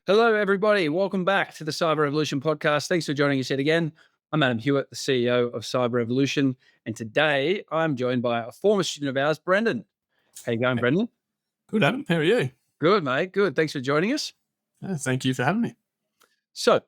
Hello, everybody. Welcome back to the Cyber Revolution podcast. Thanks for joining us yet again. I'm Adam Hewitt, the CEO of Cyber Revolution, and today I'm joined by a former student of ours, Brendan. How you going, Hey, Brendan? good, Adam. How are you? Good, mate. Good. Thanks for joining us. Thank you for having me. So,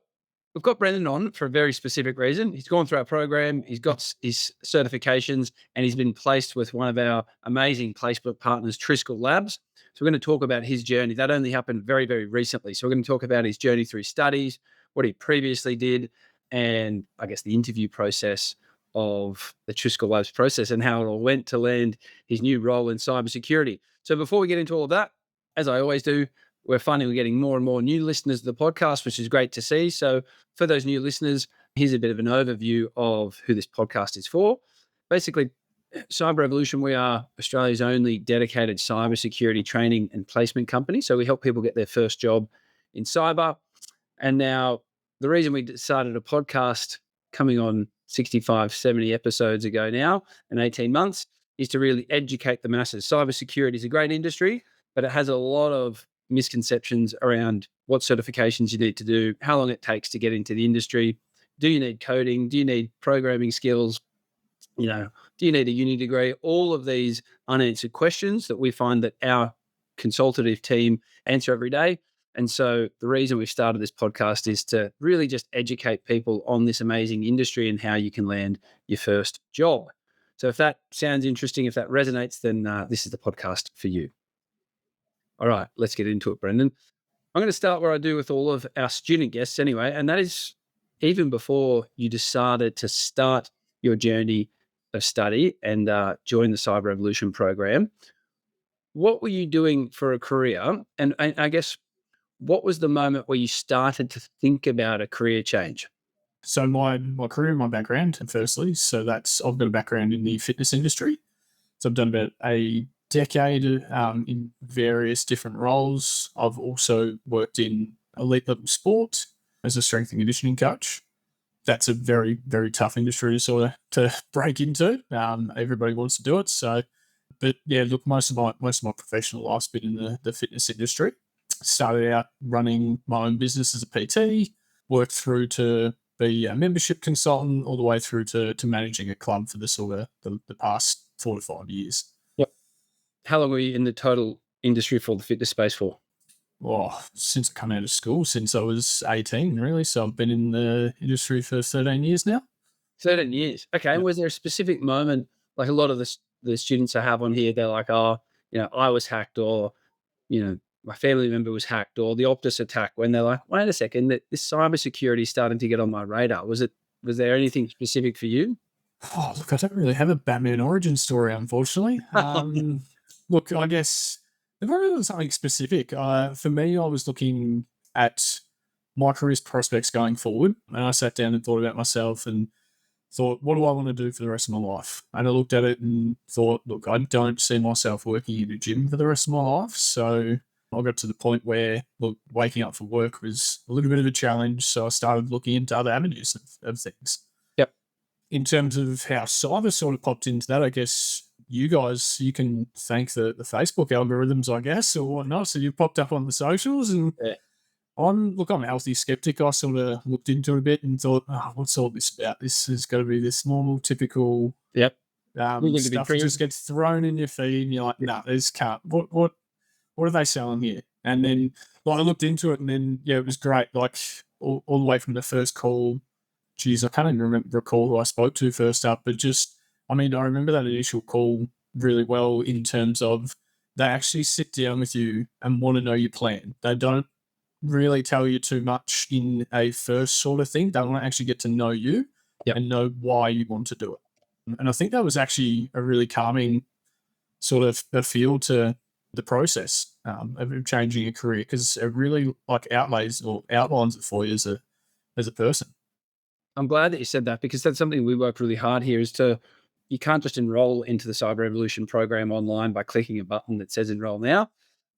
we've got Brendan on for a very specific reason. He's gone through our program, he's got his certifications, and he's been placed with one of our amazing placement partners, Triscoll Labs. So, we're going to talk about his journey. That only happened very, very recently. So, we're going to talk about his journey through studies, what he previously did, and I guess the interview process of the Triscoll Labs process and how it all went to land his new role in cybersecurity. So, before we get into all of that, as I always do, we're finally getting more and more new listeners to the podcast, which is great to see. So, for those new listeners, here's a bit of an overview of who this podcast is for. Basically, Cyber Revolution, we are Australia's only dedicated cybersecurity training and placement company. So we help people get their first job in cyber. And now the reason we started a podcast coming on 65, 70 episodes ago now in 18 months is to really educate the masses. Cybersecurity is a great industry, but it has a lot of misconceptions around what certifications you need to do, how long it takes to get into the industry. Do you need coding? Do you need programming skills? Do you need a uni degree? All of these unanswered questions that we find that our consultative team answer every day. And so the reason we've started this podcast is to really just educate people on this amazing industry and how you can land your first job. So if that sounds interesting, if that resonates, then this is the podcast for you. All right, let's get into it, Brendan. I'm going to start where I do with all of our student guests anyway, and that is even before you decided to start your journey of study and join the Cyber Revolution program. What were you doing for a career? And I guess, what was the moment where you started to think about a career change? So my career, my background, firstly, I've got a background in the fitness industry. So I've done about a decade in various different roles. I've also worked in elite level sport as a strength and conditioning coach. That's a very, very tough industry to break into. Everybody wants to do it. But yeah, look, most of my professional life's been in the fitness industry. Started out running my own business as a PT, worked through to be a membership consultant, all the way through to managing a club for the past 4 to 5 years. Yep. How long were you in the total industry for the fitness space for? Oh, since I come out of school, since I was 18, really. So I've been in the industry for 13 years now. 13 years. Okay. And was there a specific moment, like a lot of the students I have on here, they're like, oh, I was hacked, or, my family member was hacked, or the Optus attack, when they're like, wait a second, that this cybersecurity is starting to get on my radar. Was there anything specific for you? Oh, look, I don't really have a Batman origin story, unfortunately. Look, I guess there wasn't something specific. For me, I was looking at my career prospects going forward, and I sat down and thought about myself and thought, what do I want to do for the rest of my life? And I looked at it and thought, look, I don't see myself working in a gym for the rest of my life. So I got to the point where, look, waking up for work was a little bit of a challenge. So I started looking into other avenues of things. Yep. In terms of how cyber sort of popped into that, I guess you can thank the Facebook algorithms, I guess, or whatnot. So you popped up on the socials, and Yeah. I'm a healthy skeptic. I sort of looked into it a bit and thought, what's all this about? This is going to be this normal, typical Yep. stuff that just gets thrown in your feed, and you're like, no, this can't. What are they selling here? And then I looked into it, and then it was great. Like all the way from the first call. Geez, I can't even recall who I spoke to first up, but I remember that initial call really well in terms of they actually sit down with you and want to know your plan. They don't really tell you too much in a first sort of thing. They want to actually get to know you and know why you want to do it. And I think that was actually a really calming sort of a feel to the process of changing a career, because it really outlines it for you as a person. I'm glad that you said that, because that's something we work really hard here you can't just enroll into the Cyber Revolution program online by clicking a button that says enroll now,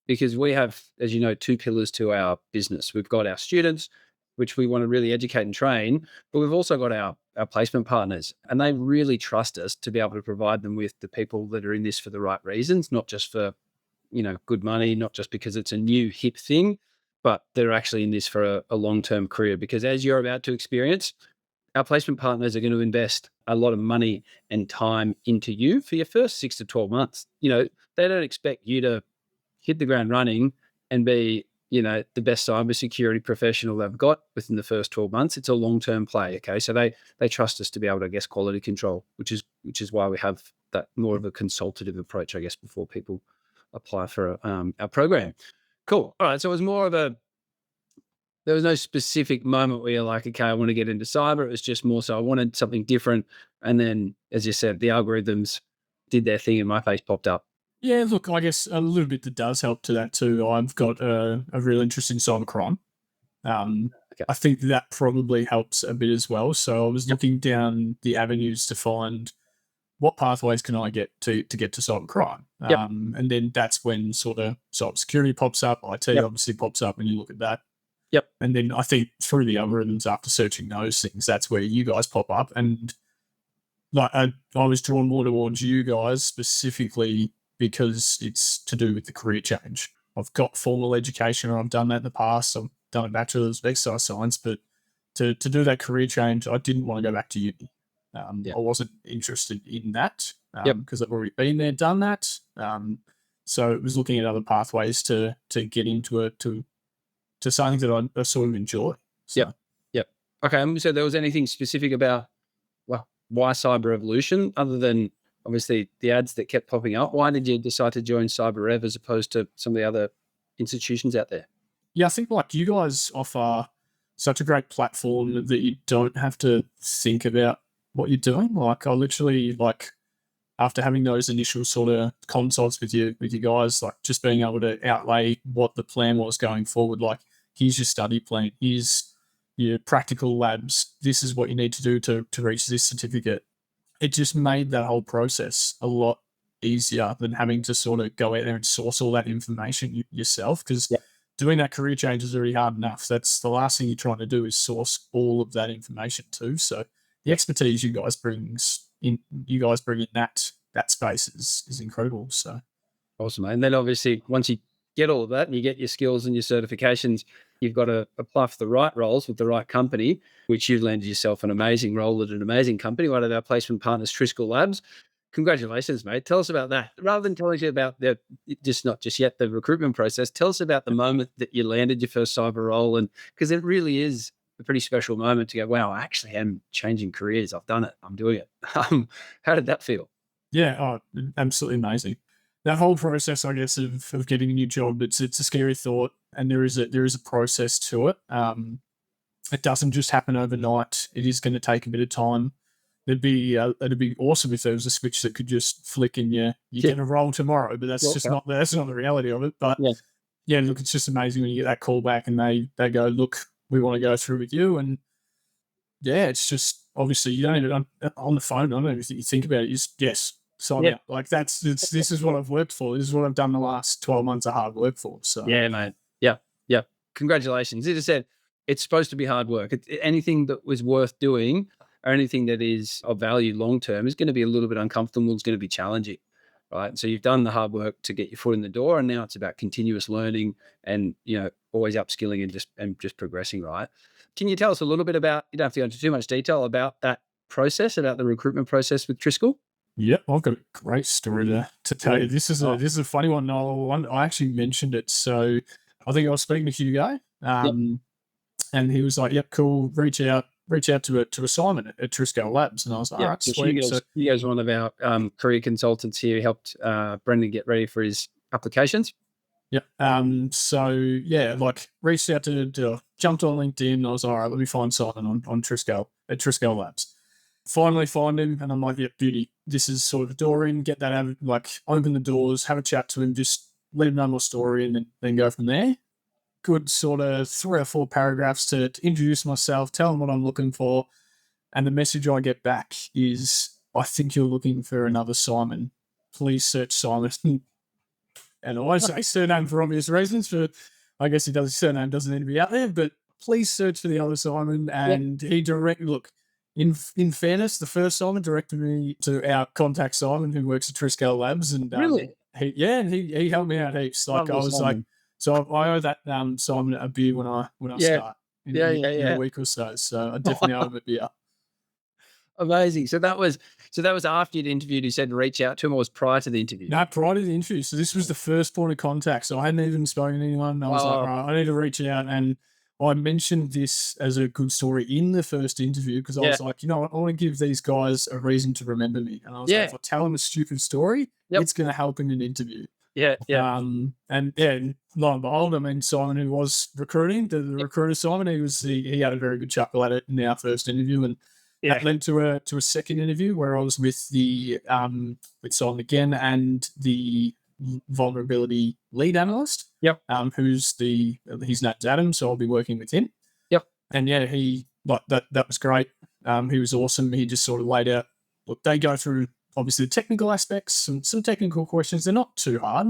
because we have, as you know, 2 pillars to our business. We've got our students, which we want to really educate and train, but we've also got our placement partners, and they really trust us to be able to provide them with the people that are in this for the right reasons, not just for, good money, not just because it's a new hip thing. but they're actually in this for a long-term career, because as you're about to experience, our placement partners are going to invest a lot of money and time into you for your first 6 to 12 months. They don't expect you to hit the ground running and be, the best cybersecurity professional they've got within the first 12 months. It's a long-term play. Okay. So they trust us to be able to, I guess, quality control, which is why we have that more of a consultative approach, I guess, before people apply for our program. Cool. All right. So it was more of there was no specific moment where you're like, okay, I want to get into cyber. It was just more so I wanted something different. And then, as you said, the algorithms did their thing and my face popped up. Yeah, look, I guess a little bit that does help to that too. I've got a real interest in cybercrime. Okay. I think that probably helps a bit as well. So I was looking down the avenues to find what pathways can I get to get to cybercrime. Yep. And then that's when sort of cybersecurity pops up, IT obviously pops up, and you look at that. Yep. And then I think through the algorithms, after searching those things, that's where you guys pop up. And like I was drawn more towards you guys specifically because it's to do with the career change. I've got formal education, and I've done that in the past. I've done a bachelor's of exercise science, but to do that career change, I didn't want to go back to uni. I wasn't interested in that because I've already been there, done that. So it was looking at other pathways to get into it, to something that I sort of enjoy. So. Yep. Okay. So there was anything specific about, why Cyber Evolution, other than obviously the ads that kept popping up? Why did you decide to join CyberRev as opposed to some of the other institutions out there? Yeah, I think like you guys offer such a great platform that you don't have to think about what you're doing. Like I literally after having those initial sort of consults with you guys, like just being able to outlay what the plan was going forward. Like here's your study plan, here's your practical labs, this is what you need to do to reach this certificate. It just made that whole process a lot easier than having to sort of go out there and source all that information yourself, because doing that career change is already hard enough. That's the last thing you're trying to do, is source all of that information too. So the expertise you guys bring in that space is incredible. So awesome. And then obviously once you get all of that and you get your skills and your certifications, you've got to apply for the right roles with the right company, which you've landed yourself an amazing role at an amazing company, one of our placement partners, Triscoll Labs. Congratulations, mate. Tell us about that. Rather than telling us about the recruitment process, tell us about the moment that you landed your first cyber role. And because it really is a pretty special moment to go, wow, I actually am changing careers. I've done it. I'm doing it. How did that feel? Yeah, absolutely amazing. That whole process, I guess, of getting a new job, it's a scary thought, and there is a process to it. It doesn't just happen overnight. It is going to take a bit of time. It'd be awesome if there was a switch that could just flick and you get a role tomorrow. But that's not the reality of it. But look, it's just amazing when you get that call back and they go, look, we want to go through with you, and it's just obviously you don't even on the phone. I don't even think you think about it. You just sign up. Like this is what I've worked for. This is what I've done the last 12 months of hard work for. So yeah, mate. Yeah. Congratulations. As I said, it's supposed to be hard work. Anything that was worth doing or anything that is of value long-term is going to be a little bit uncomfortable. It's going to be challenging, right? So you've done the hard work to get your foot in the door, and now it's about continuous learning and, always upskilling and just progressing, right? Can you tell us a little bit about, you don't have to go into too much detail about that process, about the recruitment process with Triscoll? Yep, I've got a great story to tell you. This is a funny one. I actually mentioned it. So I think I was speaking to Hugo, and he was like, "Yep, cool. Reach out to Simon at Triscoll Labs." And I was like, "All right, sweet." Hugo's one of our career consultants here. He helped Brendan get ready for his applications. Yep. Reached out to jumped on LinkedIn. I was all right. Let me find Simon on Triscoll at Triscoll Labs. Finally find him, and I'm like, yeah, beauty. This is sort of a door in, get that out, open the doors, have a chat to him, just let him know my story, and then go from there. Good sort of 3 or 4 paragraphs to introduce myself, tell him what I'm looking for, and the message I get back is, I think you're looking for another Simon. Please search Simon. And I won't say surname for obvious reasons, but I guess his surname doesn't need to be out there, but please search for the other Simon. And he in fairness, the first Simon directed me to our contact Simon, who works at Triscoll Labs, and really, he helped me out heaps. I was like, So I owe that Simon a beer when I Yeah. start Yeah, yeah, in a yeah. week or so. So I definitely owe him a beer. Amazing. So that was after you'd interviewed, you said reach out to him, or was prior to the interview? No, prior to the interview. So this was the first point of contact. So I hadn't even spoken to anyone. I was like, Wow. right, I need to reach out. And I mentioned this as a good story in the first interview because I Yeah. was like, you know what, I want to give these guys a reason to remember me. And I was like, Yeah. if I tell them a stupid story, Yep. it's going to help in an interview. Yeah, yeah. And yeah, lo and behold, I mean, Simon, who was recruiting, the Yep. recruiter Simon, he had a very good chuckle at it in our first interview, and Yeah. that led to a second interview where I was with with Simon again and the vulnerability lead analyst. Yep. His name's Adam, so I'll be working with him. Yep. And yeah, he like that was great. He was awesome. He just sort of laid out. Look, they go through obviously the technical aspects, some technical questions. They're not too hard.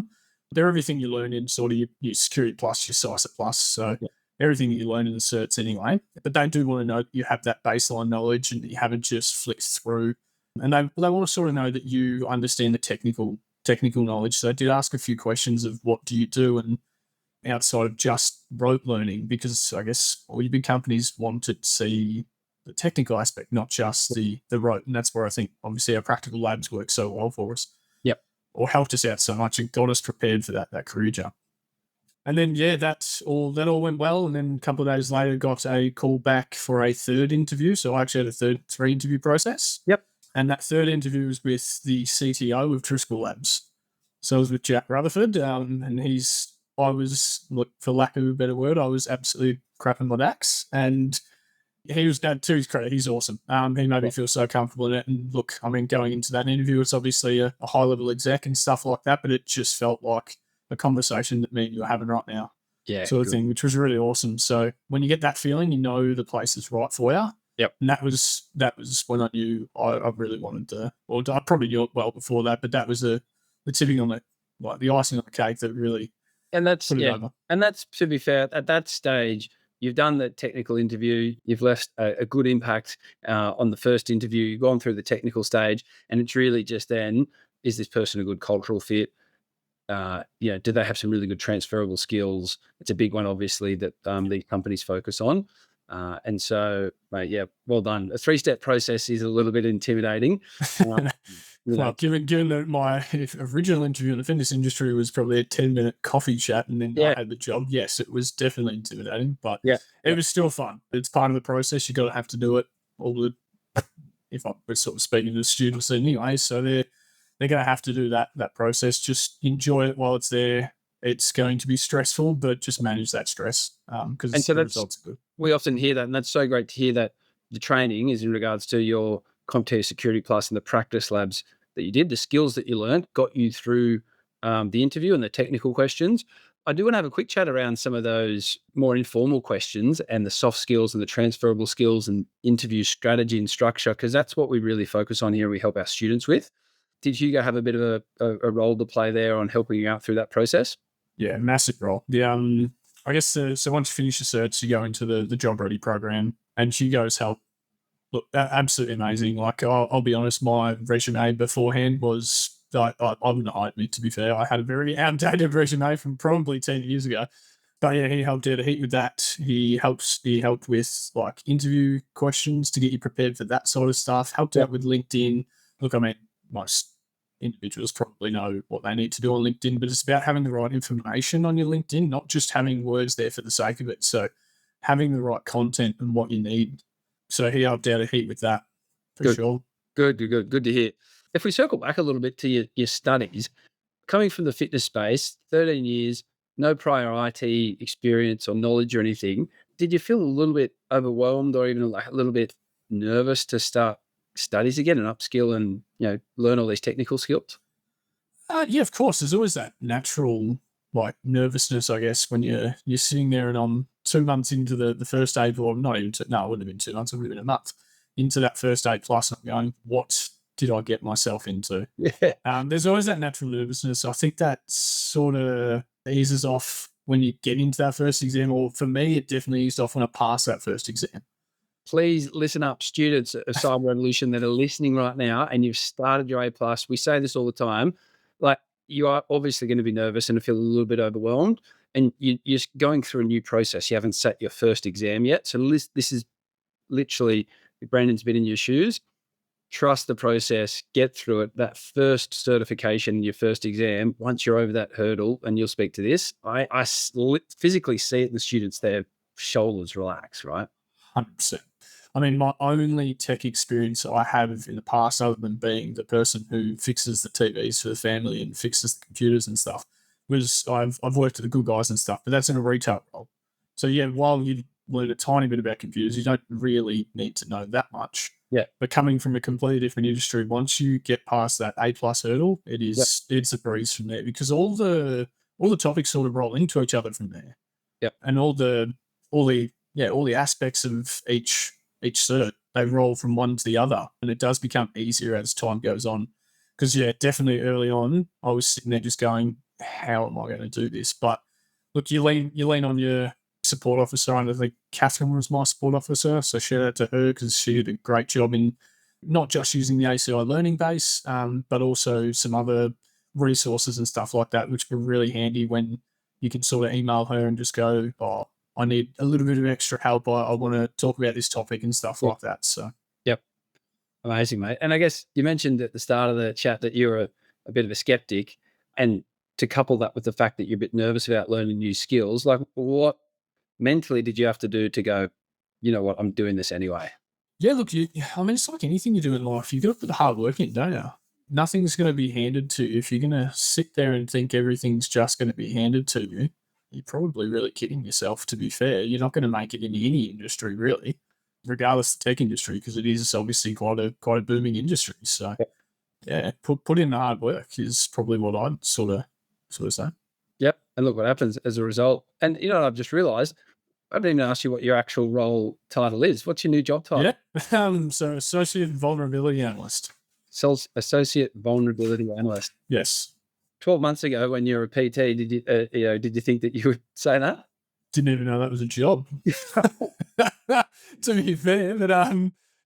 They're everything you learn in sort of your Security Plus, your CISA Plus. So Yeah. everything that you learn in the certs anyway. But they do want to know that you have that baseline knowledge and that you haven't just flicked through. And they want to sort of know that you understand the technical knowledge. So I did ask a few questions of what do you do and outside of just rote learning, because I guess all your big companies want to see the technical aspect, not just the rote. And that's where I think obviously our practical labs work so well for us. Yep. Or helped us out so much and got us prepared for that career jump. And then yeah, that all went well. And then a couple of days later got a call back for a third interview. So I actually had a three interview process. Yep. And that third interview was with the CTO of Triscoll Labs. So I was with Jack Rutherford, and I was, look, for lack of a better word, I was absolutely crapping my dacks. And he was, to his credit, he's awesome. He made me feel so comfortable in it. And look, I mean, going into that interview, it's obviously a high level exec and stuff like that, but it just felt like a conversation that me and you are having right now. Yeah. Sort of thing, which was really awesome. So when you get that feeling, you know the place is right for you. Yep. And that was when I knew I really wanted to. Well, I probably knew it well before that, but that was the tipping on the icing on the cake that really put it over. And that's, to be fair, at that stage, you've done the technical interview, you've left a good impact on the first interview, you've gone through the technical stage, and it's really just then, is this person a good cultural fit? Do they have some really good transferable skills? It's a big one, obviously, that these companies focus on. And so, mate, yeah, well done. A 3-step process is a little bit intimidating. Well, given that my original interview in the fitness industry was probably a 10-minute coffee chat and then I had the job, yes, it was definitely intimidating, but it was still fun. It's part of the process. You got to have to do it. If I was sort of speaking to the students anyway, so they're going to have to do that process. Just enjoy it while it's there. It's going to be stressful, but just manage that stress because the results are good. We often hear that, and that's so great to hear that the training is in regards to your CompTIA Security Plus and the practice labs that you did, the skills that you learned got you through the interview and the technical questions. I do want to have a quick chat around some of those more informal questions and the soft skills and the transferable skills and interview strategy and structure, because that's what we really focus on here and we help our students with. Did Hugo have a bit of a role to play there on helping you out through that process? Yeah, massive role. I guess so once you finish the certs, you go into the job ready program, and Hugo's help. Look, absolutely amazing. Like I'll be honest, my resume beforehand was I wouldn't hide me. To be fair, I had a very outdated resume from probably 10 years ago. But yeah, he helped out a heap with that. He helped with like interview questions to get you prepared for that sort of stuff. Helped out with LinkedIn. Look, I mean, most individuals probably know what they need to do on LinkedIn, but it's about having the right information on your LinkedIn, not just having words there for the sake of it. So having the right content and what you need. So he helped out a heap with that for sure. Good to hear. If we circle back a little bit to your studies, coming from the fitness space, 13 years, no prior IT experience or knowledge or anything, did you feel a little bit overwhelmed or even like a little bit nervous to start studies again and upskill and learn all these technical skills? Yeah, of course. There's always that natural like nervousness, I guess, when you're sitting there and I'm 2 months into the first aid, or not even it wouldn't have been 2 months, it would have been a month into that first aid plus. I'm going, what did I get myself into? Yeah. There's always that natural nervousness. I think that sort of eases off when you get into that first exam, or for me, it definitely eased off when I passed that first exam. Please listen up, students of Cyber Revolution that are listening right now, and you've started your A+. We say this all the time. Like, you are obviously going to be nervous and feel a little bit overwhelmed, and you're going through a new process. You haven't sat your first exam yet. So this is literally, if Brandon's been in your shoes, trust the process, get through it. That first certification, your first exam, once you're over that hurdle, and you'll speak to this, I physically see it in the students, their shoulders relax, right? 100%. I mean, my only tech experience I have in the past, other than being the person who fixes the TVs for the family and fixes the computers and stuff, was I've worked at the Good Guys and stuff, but that's in a retail role. So yeah, while you learn a tiny bit about computers, you don't really need to know that much. Yeah. But coming from a completely different industry, once you get past that A+ hurdle, it's a breeze from there, because all the topics sort of roll into each other from there. Yeah. And all the aspects of each cert, they roll from one to the other, and it does become easier as time goes on. Because yeah, definitely early on, I was sitting there just going, "How am I going to do this?" But look, you lean on your support officer, and I think Catherine was my support officer, so shout out to her, because she did a great job in not just using the ACI learning base, but also some other resources and stuff like that, which were really handy when you can sort of email her and just go, "Oh, I need a little bit of extra help. I want to talk about this topic," and stuff like that. So, yep. Amazing, mate. And I guess you mentioned at the start of the chat that you're a bit of a skeptic, and to couple that with the fact that you're a bit nervous about learning new skills, like what mentally did you have to do to go, you know what, I'm doing this anyway? yeah, look, I mean, it's like anything you do in life. You've got to put the hard work in, don't you? Nothing's going to be handed to you. If you're going to sit there and think everything's just going to be handed to you, you're probably really kidding yourself, to be fair. You're not going to make it in any industry, really, regardless of the tech industry, because it is obviously quite a booming industry. So, yeah, put in the hard work is probably what I'd sort of say. Yep. And look what happens as a result. And you know what I've just realized? I didn't even ask you what your actual role title is. What's your new job title? Yeah. So associate vulnerability analyst. Associate vulnerability analyst. Yes. 12 months ago, when you were a PT, did you think that you would say that? Didn't even know that was a job. To be fair, but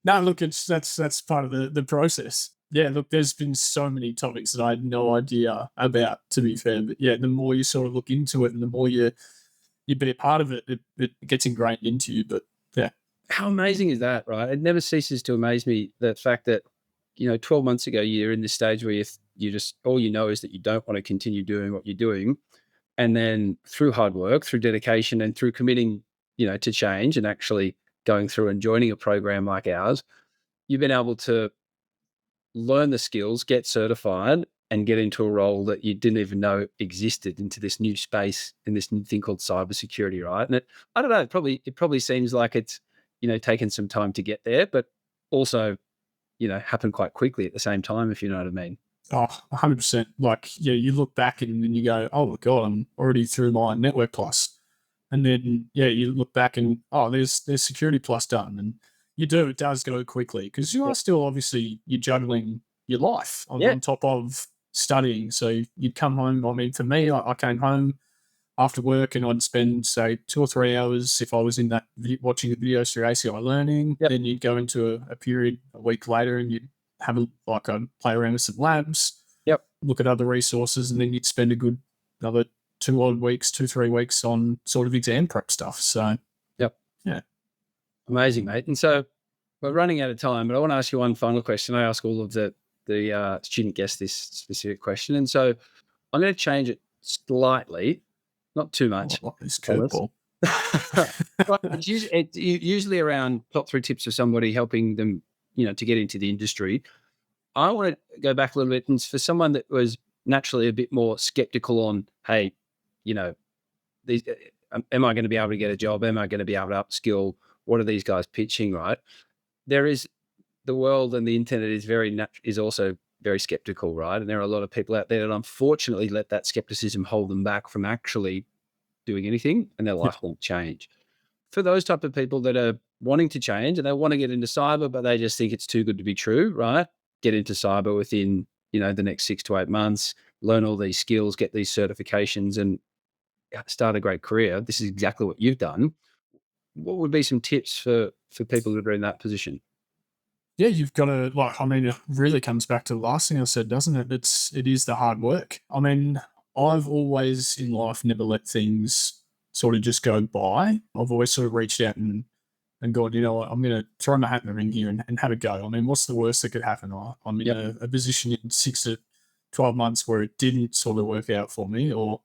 no, look, that's part of the process. Yeah, look, there's been so many topics that I had no idea about, to be fair. But yeah, the more you sort of look into it, and the more you be a part of it, it gets ingrained into you. But yeah, how amazing is that, right? It never ceases to amaze me, the fact that 12 months ago you're in this stage where you just, all you know is that you don't want to continue doing what you're doing, and then through hard work, through dedication, and through committing, to change, and actually going through and joining a program like ours, you've been able to learn the skills, get certified, and get into a role that you didn't even know existed, into this new space, in this new thing called cybersecurity, right? And I don't know, it probably seems like it's, taken some time to get there, but also, happened quite quickly at the same time, if you know what I mean. Oh, 100%. Like, yeah, you look back and then you go, "Oh my God, I'm already through my Network Plus." And then, yeah, you look back and, "Oh, there's Security Plus done." And it does go quickly, because you are still, obviously, you're juggling your life on top of studying. So you'd come home. I mean, for me, I came home after work, and I'd spend, say, 2 or 3 hours if I was in that watching the videos through ACI Learning. Yep. Then you'd go into a period a week later, and you'd have a play around with some labs. Yep. Look at other resources, and then you'd spend a good another 3 weeks on sort of exam prep stuff. So, yep. Yeah. Amazing, mate. And so we're running out of time, but I want to ask you one final question. I ask all of the student guests this specific question, and so I'm going to change it slightly, not too much. What is curveball? It's usually around top 3 tips for somebody, helping them, to get into the industry. I want to go back a little bit, and for someone that was naturally a bit more skeptical on, hey, these, am I going to be able to get a job? Am I going to be able to upskill? What are these guys pitching? Right? There is the world, and the internet is also very skeptical, right? And there are a lot of people out there that unfortunately let that skepticism hold them back from actually doing anything, and their life won't change. For those type of people that are wanting to change and they want to get into cyber, but they just think it's too good to be true, right? Get into cyber within, the next 6 to 8 months, learn all these skills, get these certifications, and start a great career. This is exactly what you've done. What would be some tips for people that are in that position? Yeah, you've got to it really comes back to the last thing I said, doesn't it? It is the hard work. I mean, I've always in life never let things sort of just go by. I've always sort of reached out and gone, you know what, I'm going to throw my hat in the ring here and have a go. I mean, what's the worst that could happen? I'm in Yep. a position in 6 to 12 months where it didn't sort of work out for me, or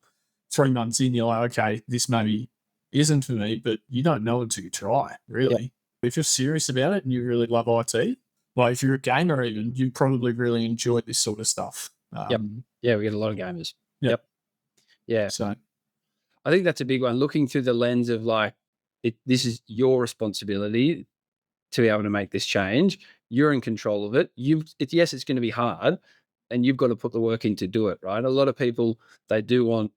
3 months in, you're like, okay, this maybe isn't for me, but you don't know until you try, Yep. really. If you're serious about it and you really love IT, like if you're a gamer even, you probably really enjoy this sort of stuff. Yep. Yeah, we get a lot of gamers. Yeah. Yep. Yeah. So I think that's a big one. Looking through the lens of like, this is your responsibility to be able to make this change. You're in control of it. Yes, it's going to be hard, and you've got to put the work in to do it. Right. A lot of people, they do want,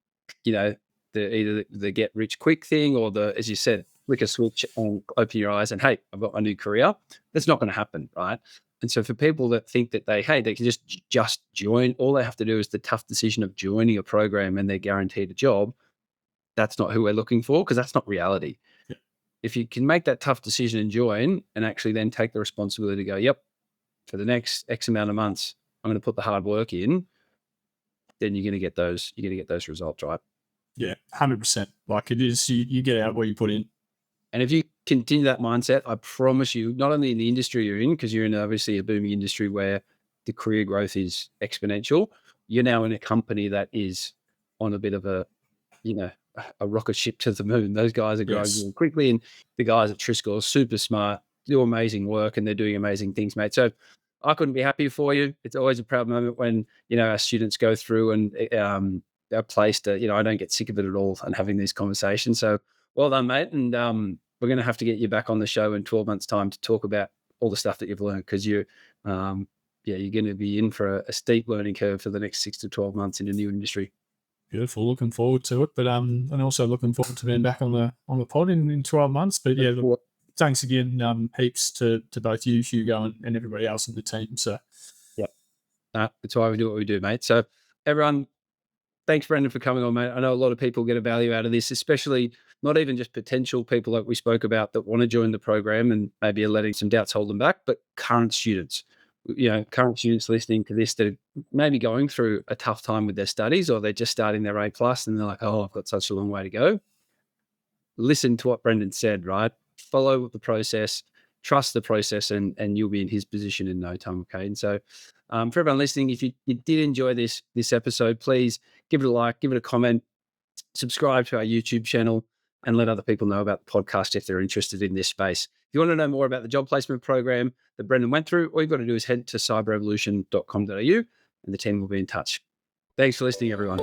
you know, either the get rich quick thing, or as you said, flick a switch and open your eyes and, hey, I've got my new career. That's not going to happen, right? And so for people that think that they can just join, all they have to do is the tough decision of joining a program and they're guaranteed a job. That's not who we're looking for, because that's not reality. yeah. If you can make that tough decision and join, and actually then take the responsibility to go, yep, for the next X amount of months, I'm going to put the hard work in, then you're going to get those results, right? Yeah, 100%. Like it is, you get out what you put in. And if you continue that mindset, I promise you, not only in the industry you're in, because you're in obviously a booming industry where the career growth is exponential, you're now in a company that is on a bit of a, a rocket ship to the moon. Those guys are growing really quickly, and the guys at Triscoll are super smart, do amazing work, and they're doing amazing things, mate. So I couldn't be happier for you. It's always a proud moment when, our students go through and are placed. I don't get sick of it at all and having these conversations. So well done, mate. And we're going to have to get you back on the show in 12 months' time to talk about all the stuff that you've learned, because you're going to be in for a steep learning curve for the next 6 to 12 months in a new industry. Beautiful. Looking forward to it, but and also looking forward to being back on the pod in 12 months. But yeah, look, thanks again, heaps to both you, Hugo, and everybody else in the team. So yep, that's why we do what we do, mate. So everyone, thanks, Brendan, for coming on, mate. I know a lot of people get a value out of this, especially not even just potential people like we spoke about that want to join the program and maybe are letting some doubts hold them back, but current students. Current students listening to this that are maybe going through a tough time with their studies, or they're just starting their A+ and they're like, oh, I've got such a long way to go. Listen to what Brendan said, right? Follow the process, trust the process, and you'll be in his position in no time, okay? And so for everyone listening, if you did enjoy this episode, please give it a like, give it a comment, subscribe to our YouTube channel, and let other people know about the podcast if they're interested in this space. If you want to know more about the job placement program that Brendan went through, all you've got to do is head to cyberevolution.com.au and the team will be in touch. Thanks for listening, everyone.